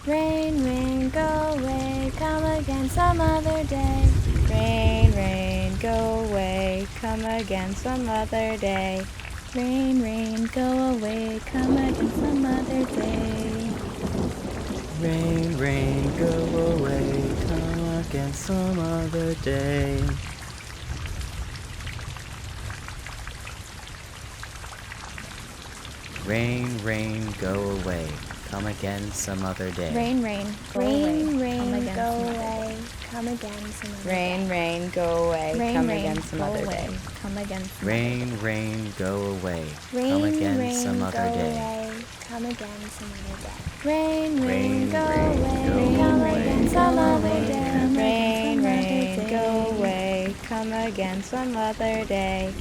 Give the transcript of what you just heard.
Rain, rain, go away, come again some other day. Rain, rain, go away, come again some other day. Rain, rain, go away, come again some other day. Rain, rain, go away, come again some other day. Rain, rain, go away, come again some other day. Rain, rain, go away, come again some other day. Come again some other Rain, day. rain, go away, Rain, come rain, again some go other away, day. come again some Rain, other day. rain, go away, Rain, come again rain, some go other day. away, come again some other day. Rain, Rain, rain, go rain, away, go come away, again come some other again day. some Rain, other rain, day. go away, come again some other day.